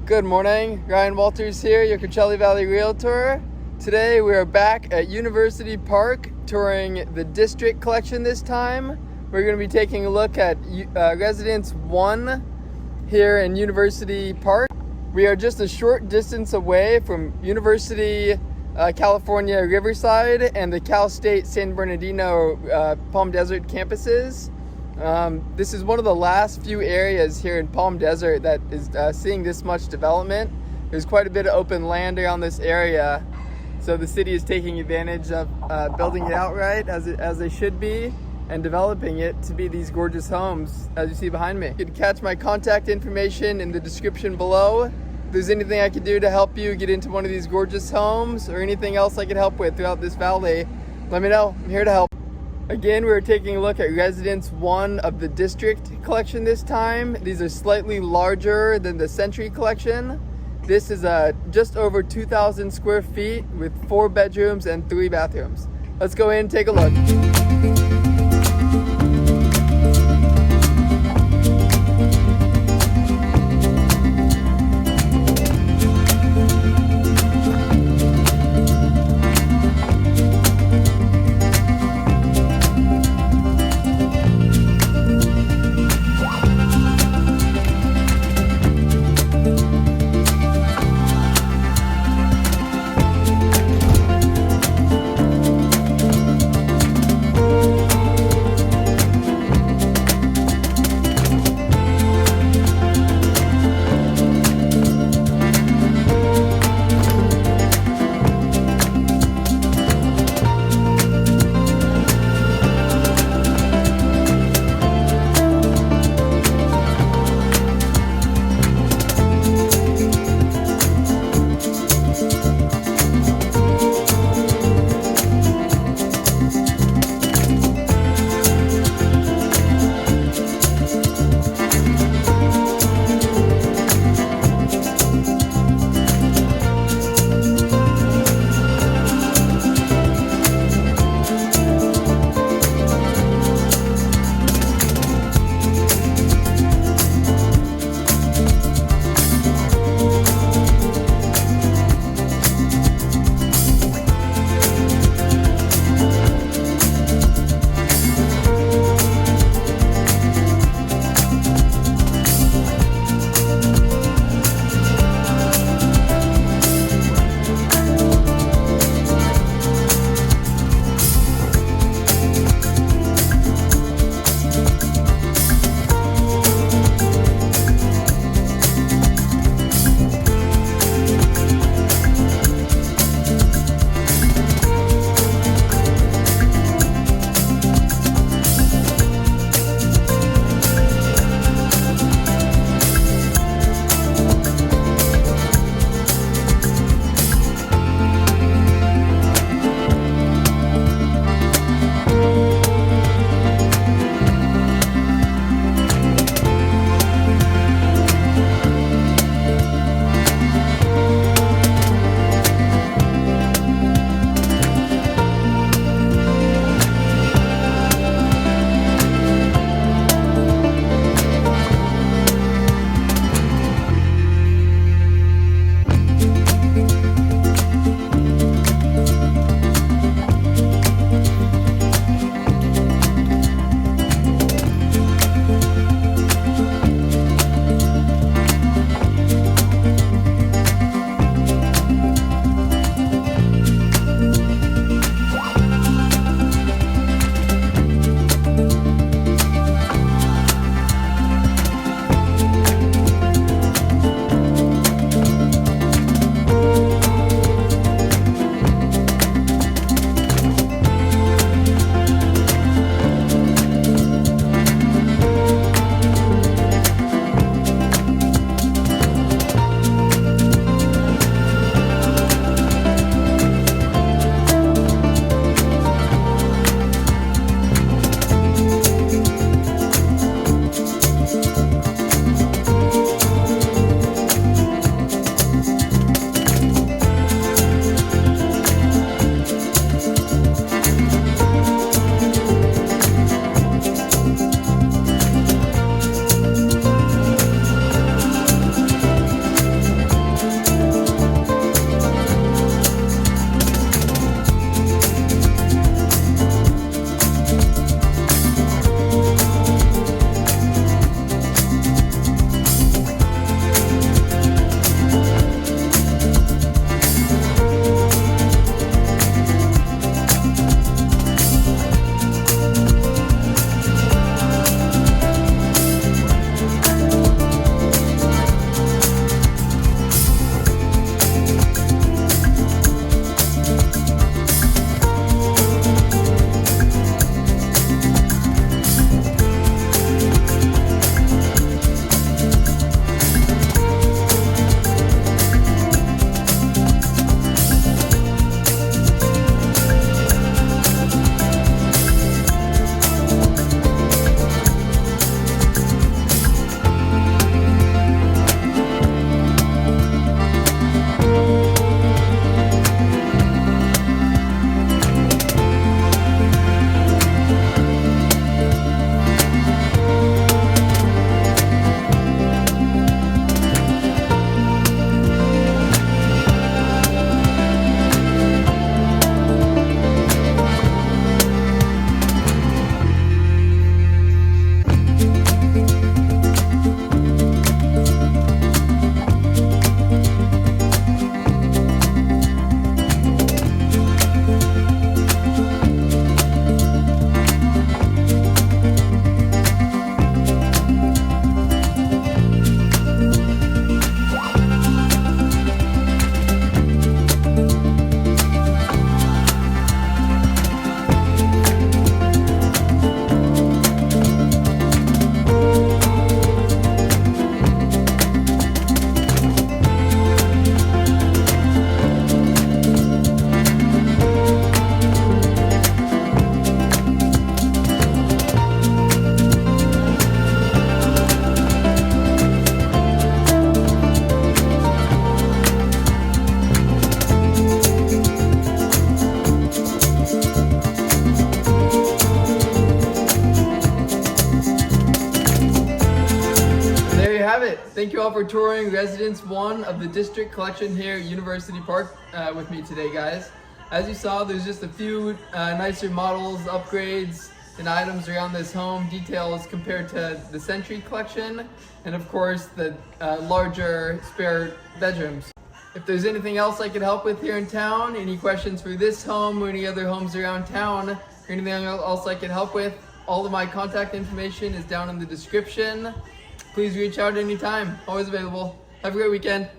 Good morning, Ryan.Walters here, your Coachella Valley Realtor. Today we are back at University Park touring the district collection this time. We're going to be taking a look at Residence 1 here in University Park. We are just a short distance away from University California Riverside and the Cal State San Bernardino Palm Desert campuses. This is one of the last few areas here in Palm Desert that is seeing this much development. There's quite a bit of open land around this area, so the city is taking advantage of building it outright as they should be and developing it to be these gorgeous homes as you see behind me. You can catch my contact information in the description below. If there's anything I can do to help you get into one of these gorgeous homes or anything else I can help with throughout this valley, let me know. I'm here to help. Again, we're taking a look at Residence 1 of the District collection this time. These are slightly larger than the Century collection. This is just over 2,000 square feet with 4 bedrooms and 3 bathrooms. Let's go in and take a look. Thank you all for touring Residence 1 of the District Collection here at University Park with me today, guys. As you saw, there's just a few nicer models, upgrades, and items around this home, details compared to the Century Collection, and of course the larger spare bedrooms. If there's anything else I could help with here in town, any questions for this home or any other homes around town, or anything else I could help with, all of my contact information is down in the description. Please reach out anytime, always available. Have a great weekend.